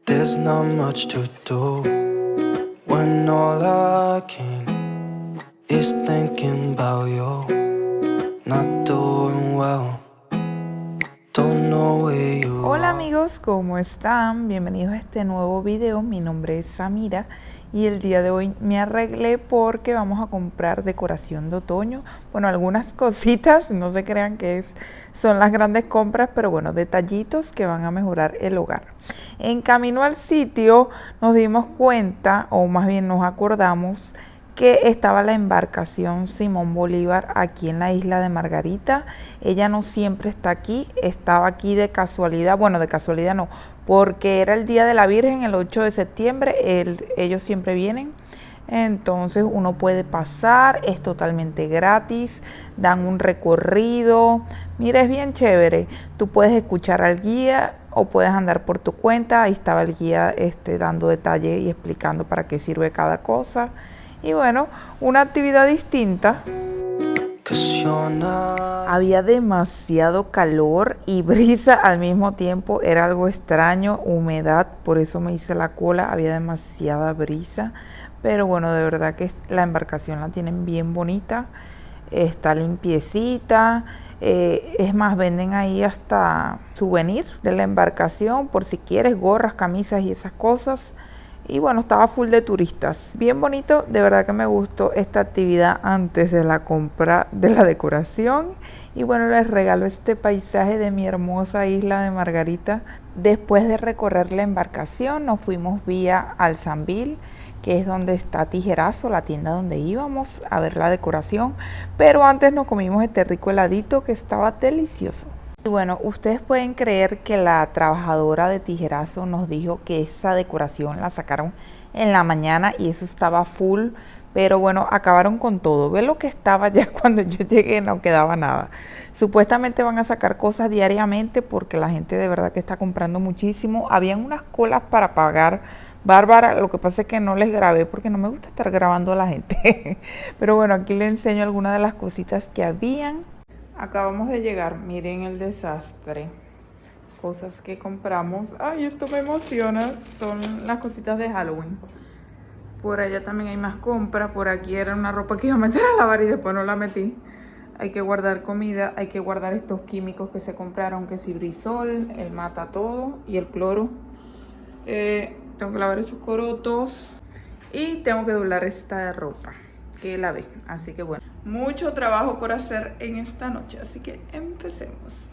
There's not much to do when all I can is thinking about you. Not doing well, don't know where you Hola are. amigos, ¿cómo están? Bienvenidos a este nuevo video. Mi nombre es Samira y el día de hoy me arreglé porque vamos a comprar decoración de otoño. Bueno, algunas cositas, no se crean que son las grandes compras, pero bueno, detallitos que van a mejorar el hogar. En camino al sitio nos dimos cuenta, o más bien nos acordamos, que estaba la embarcación Simón Bolívar aquí en la isla de Margarita. Ella no siempre está aquí, estaba aquí de casualidad, bueno, de casualidad no, porque era el Día de la Virgen, el 8 de septiembre, ellos siempre vienen. Entonces uno puede pasar, es totalmente gratis, dan un recorrido, mira, es bien chévere. Tú puedes escuchar al guía o puedes andar por tu cuenta. Ahí estaba el guía dando detalles y explicando para qué sirve cada cosa. Y bueno, una actividad distinta. Había demasiado calor y brisa al mismo tiempo, era algo extraño, humedad, por eso me hice la cola, había demasiada brisa, pero bueno, de verdad que la embarcación la tienen bien bonita, está limpiecita, es más, venden ahí hasta souvenir de la embarcación, por si quieres, gorras, camisas y esas cosas. Y bueno, estaba full de turistas. Bien bonito, de verdad que me gustó esta actividad antes de la compra de la decoración. Y bueno, les regalo este paisaje de mi hermosa isla de Margarita. Después de recorrer la embarcación, nos fuimos vía Alsambil, que es donde está Tijerazo, la tienda donde íbamos a ver la decoración. Pero antes nos comimos este rico heladito que estaba delicioso. Y bueno, ustedes pueden creer que la trabajadora de Tijerazo nos dijo que esa decoración la sacaron en la mañana y eso estaba full, pero bueno, acabaron con todo. Ve lo que estaba ya cuando yo llegué, no quedaba nada. Supuestamente van a sacar cosas diariamente porque la gente de verdad que está comprando muchísimo. Habían unas colas para pagar bárbara, lo que pasa es que no les grabé porque no me gusta estar grabando a la gente. Pero bueno, aquí les enseño algunas de las cositas que habían. Acabamos de llegar, miren el desastre. Cosas que compramos. Ay, esto me emociona. Son las cositas de Halloween. Por allá también hay más compras. Por aquí era una ropa que iba a meter a lavar y después no la metí. Hay que guardar comida, hay que guardar estos químicos que se compraron, que si Brisol, el mata todo y el cloro. Tengo que lavar esos corotos y tengo que doblar esta ropa que lavé. Así que bueno, mucho trabajo por hacer en esta noche, así que empecemos.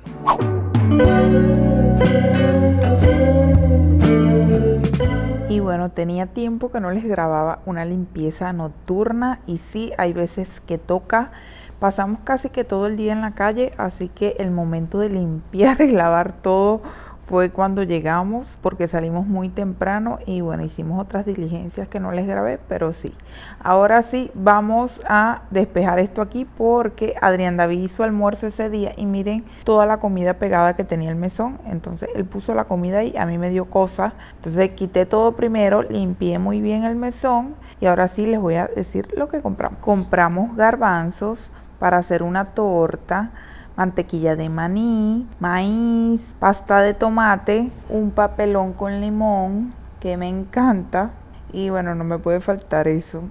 Y bueno, tenía tiempo que no les grababa una limpieza nocturna y sí, hay veces que toca. Pasamos casi que todo el día en la calle, así que el momento de limpiar y lavar todo fue cuando llegamos, porque salimos muy temprano y bueno, hicimos otras diligencias que no les grabé, pero sí. Ahora sí, vamos a despejar esto aquí porque Adrián David hizo almuerzo ese día y miren toda la comida pegada que tenía el mesón. Entonces él puso la comida y a mí me dio cosa. Entonces quité todo primero, limpié muy bien el mesón y ahora sí les voy a decir lo que compramos. Compramos garbanzos para hacer una torta, mantequilla de maní, maíz, pasta de tomate, un papelón con limón que me encanta y bueno, no me puede faltar eso,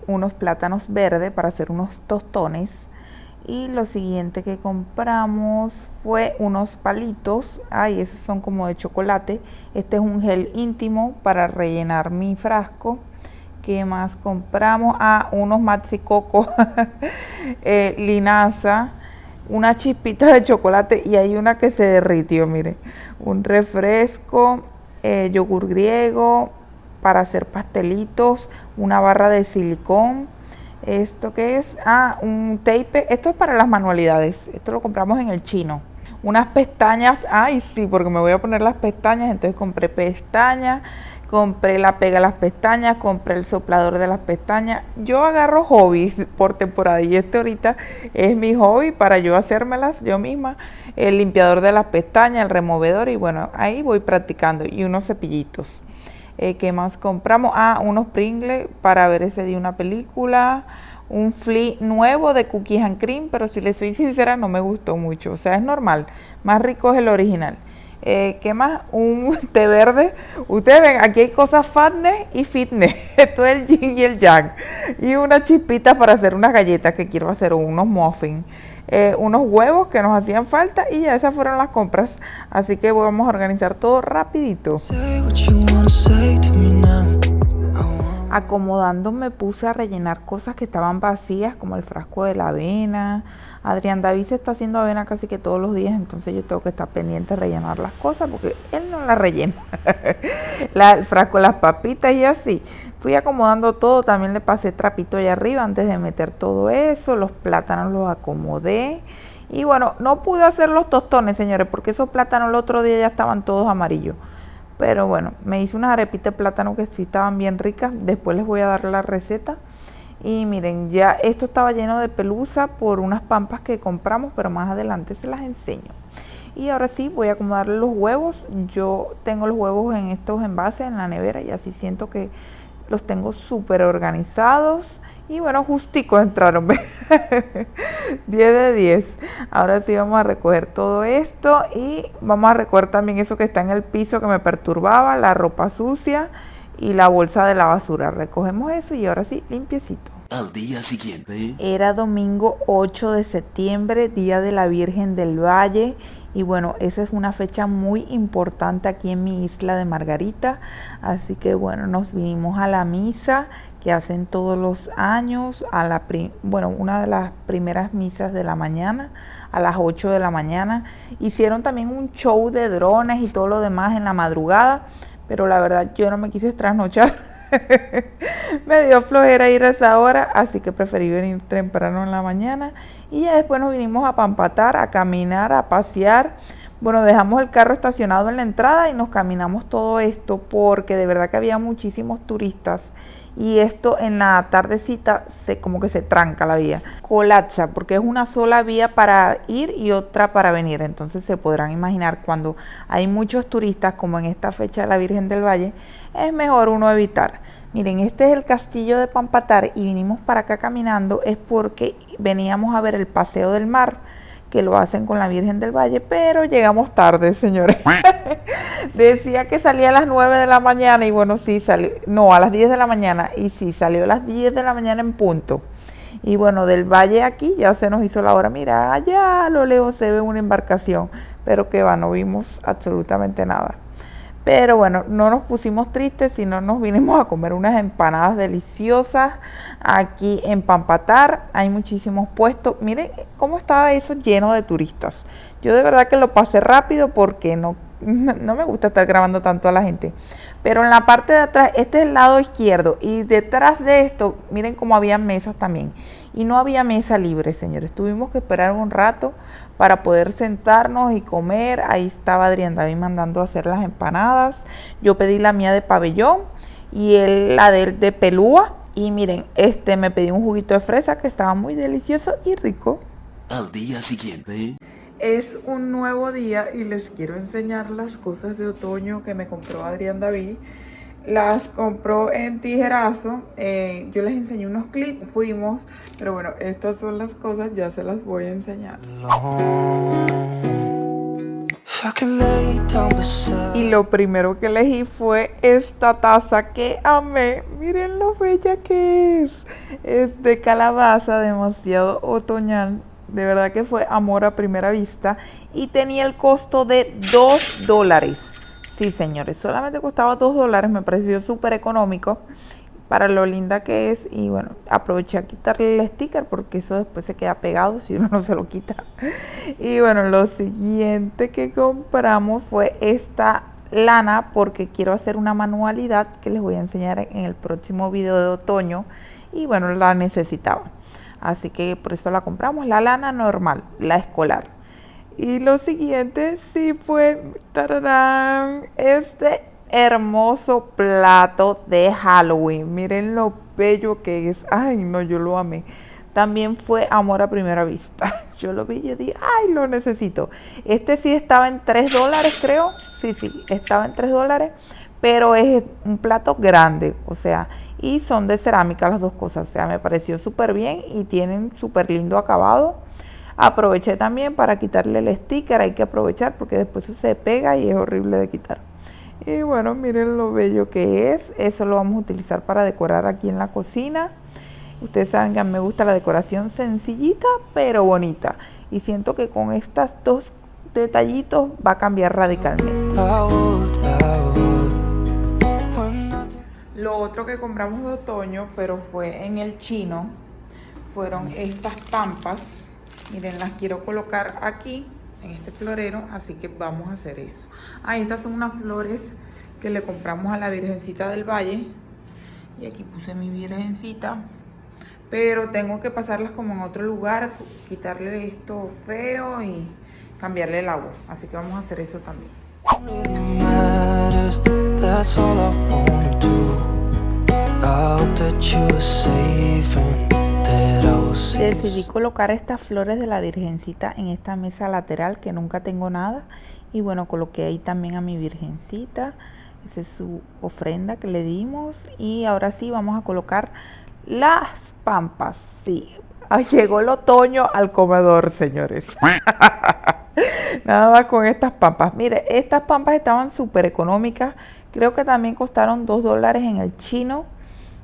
unos plátanos verdes para hacer unos tostones. Y lo siguiente que compramos fue unos palitos, ay, esos son como de chocolate. Este es un gel íntimo para rellenar mi frasco. ¿Qué más compramos? Ah, unos maxi coco, linaza, una chispita de chocolate y hay una que se derritió, mire, un refresco, yogur griego para hacer pastelitos, una barra de silicón. ¿Esto qué es? Ah, un tape, esto es para las manualidades, esto lo compramos en el chino. Unas pestañas, ay sí, porque me voy a poner las pestañas, entonces compré pestañas, compré la pega de las pestañas, compré el soplador de las pestañas. Yo agarro hobbies por temporada y este ahorita es mi hobby para yo hacérmelas yo misma. El limpiador de las pestañas, el removedor y bueno, ahí voy practicando y unos cepillitos. ¿Qué más compramos? Ah, unos Pringles para ver ese día una película. Un Flea nuevo de Cookies and Cream, pero si les soy sincera no me gustó mucho. O sea, es normal. Más rico es el original. ¿Qué más? Un té verde. Ustedes ven, aquí hay cosas fatness y fitness. Esto es el yin y el yang. Y unas chispitas para hacer unas galletas que quiero hacer, unos muffins. Unos huevos que nos hacían falta y ya esas fueron las compras. Así que vamos a organizar todo rapidito. Acomodando me puse a rellenar cosas que estaban vacías, como el frasco de la avena. Adrián David se está haciendo avena casi que todos los días, entonces yo tengo que estar pendiente de rellenar las cosas porque él no las rellena. El frasco de las papitas y así. Fui acomodando todo, también le pasé trapito allá arriba antes de meter todo eso. Los plátanos los acomodé. Y bueno, no pude hacer los tostones, señores, porque esos plátanos el otro día ya estaban todos amarillos. Pero bueno, me hice unas arepitas de plátano que sí estaban bien ricas. Después les voy a dar la receta. Y miren, ya esto estaba lleno de pelusa por unas pampas que compramos, pero más adelante se las enseño. Y ahora sí, voy a acomodar los huevos. Yo tengo los huevos en estos envases en la nevera y así siento que los tengo súper organizados. Y bueno, justico entraron. 10 de 10. Ahora sí vamos a recoger todo esto y vamos a recoger también eso que está en el piso que me perturbaba, la ropa sucia y la bolsa de la basura. Recogemos eso y ahora sí, limpiecito. Al día siguiente. Era domingo 8 de septiembre, Día de la Virgen del Valle. Y bueno, esa es una fecha muy importante aquí en mi isla de Margarita. Así que bueno, nos vinimos a la misa que hacen todos los años, una de las primeras misas de la mañana, a las 8 de la mañana. Hicieron también un show de drones y todo lo demás en la madrugada, pero la verdad yo no me quise trasnochar. Me dio flojera ir a esa hora, así que preferí venir temprano en la mañana. Y ya después nos vinimos a Pampatar, a caminar, a pasear. Bueno, dejamos el carro estacionado en la entrada y nos caminamos todo esto porque de verdad que había muchísimos turistas. Y esto en la tardecita como que se tranca la vía, colapsa, porque es una sola vía para ir y otra para venir. Entonces se podrán imaginar cuando hay muchos turistas, como en esta fecha de la Virgen del Valle, es mejor uno evitar. Miren, este es el castillo de Pampatar y vinimos para acá caminando, es porque veníamos a ver el paseo del mar, que lo hacen con la Virgen del Valle, pero llegamos tarde, señores. Decía que salía a las 9 de la mañana y bueno, sí salió, no, a las 10 de la mañana y sí, salió a las 10 de la mañana en punto. Y bueno, del valle aquí ya se nos hizo la hora. Mira, allá a lo lejos se ve una embarcación, pero que va, no vimos absolutamente nada. Pero bueno, no nos pusimos tristes, sino nos vinimos a comer unas empanadas deliciosas aquí en Pampatar. Hay muchísimos puestos. Miren cómo estaba eso lleno de turistas. Yo de verdad que lo pasé rápido porque no me gusta estar grabando tanto a la gente. Pero en la parte de atrás, este es el lado izquierdo. Y detrás de esto, miren cómo había mesas también. Y no había mesa libre, señores. Tuvimos que esperar un rato para poder sentarnos y comer. Ahí estaba Adrián David mandando a hacer las empanadas. Yo pedí la mía de pabellón y él la de pelúa. Y miren, me pedí un juguito de fresa que estaba muy delicioso y rico. Al día siguiente. Es un nuevo día y les quiero enseñar las cosas de otoño que me compró Adrián David. Las compró en Tijerazo. Yo les enseñé unos clips, fuimos. Pero bueno, estas son las cosas, ya se las voy a enseñar. Y lo primero que elegí fue esta taza que amé. Miren lo bella que es. Es de calabaza, demasiado otoñal. De verdad que fue amor a primera vista. Y tenía el costo de $2. Sí, señores, solamente costaba $2. Me pareció súper económico para lo linda que es. Y bueno, aproveché a quitarle el sticker porque eso después se queda pegado si uno no se lo quita. Y bueno, lo siguiente que compramos fue esta lana porque quiero hacer una manualidad que les voy a enseñar en el próximo video de otoño. Y bueno, la necesitaba. Así que por eso la compramos, la lana normal, la escolar. Y lo siguiente sí fue, ¡tararán!, este hermoso plato de Halloween. Miren lo bello que es. Ay, no, yo lo amé. También fue amor a primera vista. Yo lo vi y yo dije, ay, lo necesito. Este sí estaba en $3, creo. Sí, estaba en $3. Pero es un plato grande, o sea, y son de cerámica las dos cosas. O sea, me pareció súper bien y tienen súper lindo acabado. Aproveché también para quitarle el sticker, hay que aprovechar porque después eso se pega y es horrible de quitar. Y bueno, miren lo bello que es. Eso lo vamos a utilizar para decorar aquí en la cocina. Ustedes saben que a mí me gusta la decoración sencillita pero bonita. Y siento que con estos dos detallitos va a cambiar radicalmente. Lo otro que compramos de otoño, pero fue en el chino, fueron estas pampas. Miren, las quiero colocar aquí en este florero, así que vamos a hacer eso. Estas son unas flores que le compramos a la Virgencita del Valle. Y aquí puse mi Virgencita, pero tengo que pasarlas como en otro lugar, quitarle esto feo y cambiarle el agua. Así que vamos a hacer eso también. Decidí colocar estas flores de la Virgencita en esta mesa lateral que nunca tengo nada. Y bueno, coloqué ahí también a mi Virgencita. Esa es su ofrenda que le dimos. Y ahora sí vamos a colocar las pampas. Sí, llegó el otoño al comedor, señores. Nada más con estas pampas. Mire, estas pampas estaban súper económicas. Creo que también costaron $2 en el chino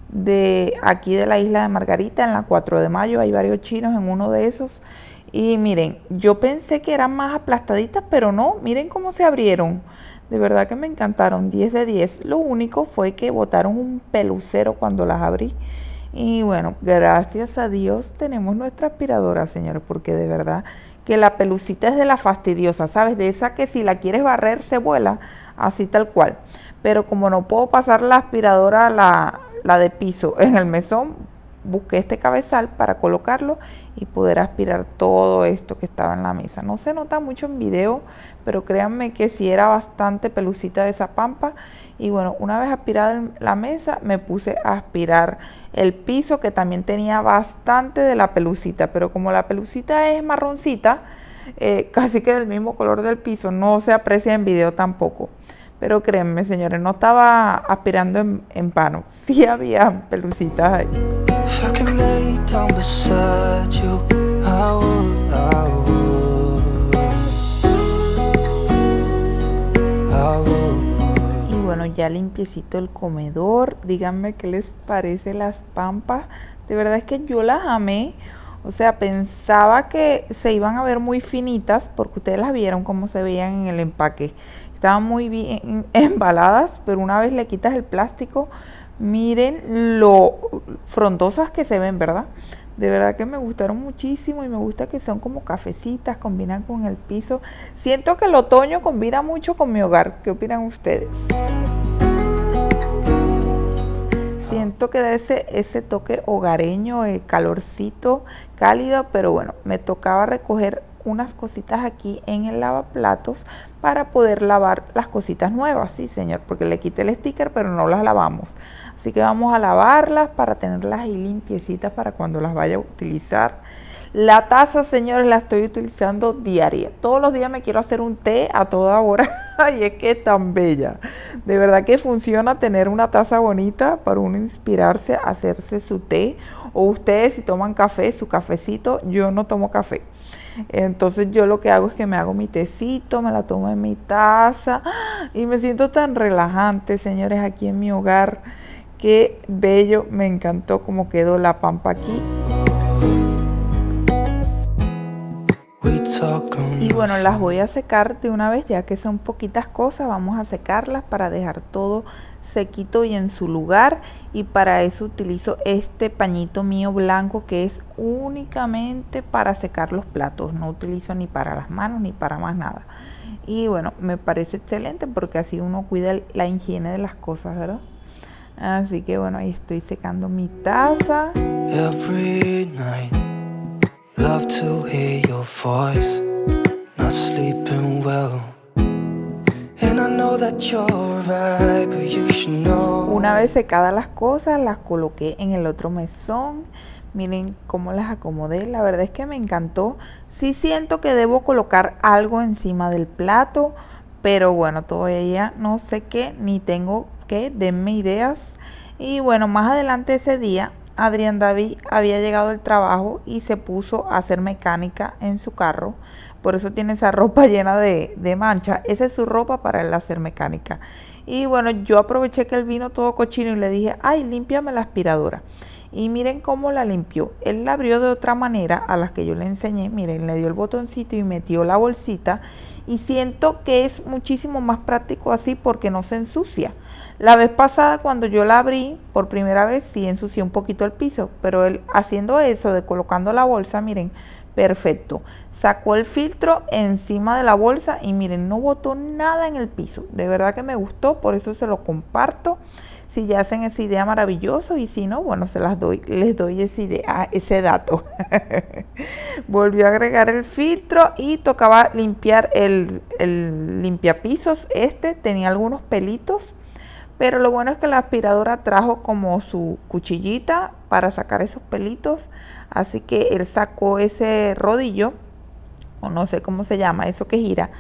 de aquí de la isla de Margarita, en la 4 de mayo. Hay varios chinos en uno de esos. Y miren, yo pensé que eran más aplastaditas, pero no. Miren cómo se abrieron. De verdad que me encantaron, 10 de 10. Lo único fue que botaron un pelucero cuando las abrí. Y bueno, gracias a Dios tenemos nuestra aspiradora, señores, porque de verdad que la pelucita es de la fastidiosa, ¿sabes? De esa que si la quieres barrer se vuela, así tal cual. Pero como no puedo pasar la aspiradora, la de piso, en el mesón, busqué este cabezal para colocarlo y poder aspirar todo esto que estaba en la mesa. No se nota mucho en video, pero créanme que sí era bastante pelucita de esa pampa. Y bueno, una vez aspirada la mesa, me puse a aspirar el piso, que también tenía bastante de la pelucita, pero como la pelucita es marroncita, casi que del mismo color del piso, no se aprecia en video tampoco. Pero créanme, señores, no estaba aspirando en vano, sí había pelucitas ahí. Y bueno, ya limpiecito el comedor. Díganme qué les parece las pampas. De verdad es que yo las amé. O sea, pensaba que se iban a ver muy finitas, porque ustedes las vieron cómo se veían en el empaque. Estaban muy bien embaladas, pero una vez le quitas el plástico, miren lo frondosas que se ven, ¿verdad? De verdad que me gustaron muchísimo y me gusta que son como cafecitas, combinan con el piso. Siento que el otoño combina mucho con mi hogar. ¿Qué opinan ustedes? Siento que da ese toque hogareño, calorcito, cálido, pero bueno, me tocaba recoger unas cositas aquí en el lavaplatos para poder lavar las cositas nuevas, sí señor, porque le quité el sticker pero no las lavamos. Así que vamos a lavarlas para tenerlas ahí limpiecitas para cuando las vaya a utilizar. La taza, señores, la estoy utilizando diaria. Todos los días me quiero hacer un té a toda hora. Y es que es tan bella. De verdad que funciona tener una taza bonita para uno inspirarse a hacerse su té. O ustedes si toman café, su cafecito. Yo no tomo café. Entonces yo lo que hago es que me hago mi tecito, me la tomo en mi taza. Y me siento tan relajante, señores, aquí en mi hogar. Qué bello, me encantó cómo quedó la pampa aquí. Y bueno, las voy a secar de una vez, ya que son poquitas cosas. Vamos a secarlas para dejar todo sequito y en su lugar. Y para eso utilizo este pañito mío blanco, que es únicamente para secar los platos. No utilizo ni para las manos ni para más nada. Y bueno, me parece excelente porque así uno cuida la higiene de las cosas, ¿verdad? Así que bueno, ahí estoy secando mi taza. Every night, love to hear your voice. Not sleeping well, and I know that you're right, but you should know. Una vez secadas las cosas, las coloqué en el otro mesón. Miren cómo las acomodé, la verdad es que me encantó. Sí siento que debo colocar algo encima del plato, pero bueno, todavía no sé qué, ni tengo que, denme ideas. Y bueno, más adelante ese día Adrián David había llegado del trabajo y se puso a hacer mecánica en su carro. Por eso tiene esa ropa llena de mancha. Esa es su ropa para él hacer mecánica. Y bueno, yo aproveché que él vino todo cochino y le dije, ay, límpiame la aspiradora. Y miren cómo la limpió. Él la abrió de otra manera a las que yo le enseñé. Miren, le dio el botoncito y metió la bolsita. Y siento que es muchísimo más práctico así porque no se ensucia. La vez pasada cuando yo la abrí por primera vez sí ensucié un poquito el piso. Pero él haciendo eso de colocando la bolsa, miren, perfecto. Sacó el filtro encima de la bolsa y miren, no botó nada en el piso. De verdad que me gustó, por eso se lo comparto. Si ya hacen esa idea, maravilloso, y si no, bueno, les doy esa idea, ese dato. Volvió a agregar el filtro y tocaba limpiar el limpiapisos. Tenía algunos pelitos, pero lo bueno es que la aspiradora trajo como su cuchillita para sacar esos pelitos, así que él sacó ese rodillo, o no sé cómo se llama, eso que gira,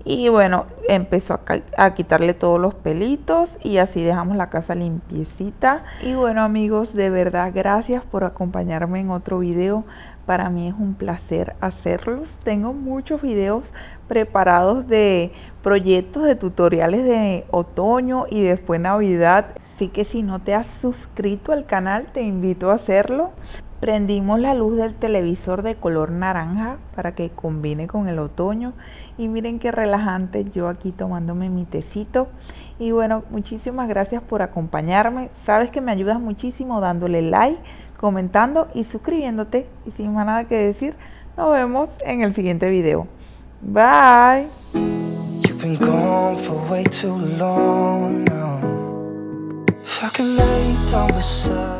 y bueno, empezó a quitarle todos los pelitos y así dejamos la casa limpiecita. Y bueno amigos, de verdad gracias por acompañarme en otro video. Para mí es un placer hacerlos. Tengo muchos videos preparados de proyectos, de tutoriales de otoño y después Navidad. Así que si no te has suscrito al canal, te invito a hacerlo. Prendimos la luz del televisor de color naranja para que combine con el otoño. Y miren qué relajante, yo aquí tomándome mi tecito. Y bueno, muchísimas gracias por acompañarme. Sabes que me ayudas muchísimo dándole like, comentando y suscribiéndote. Y sin más nada que decir, nos vemos en el siguiente video. Bye. You've been gone for way too long now. If I can lay down beside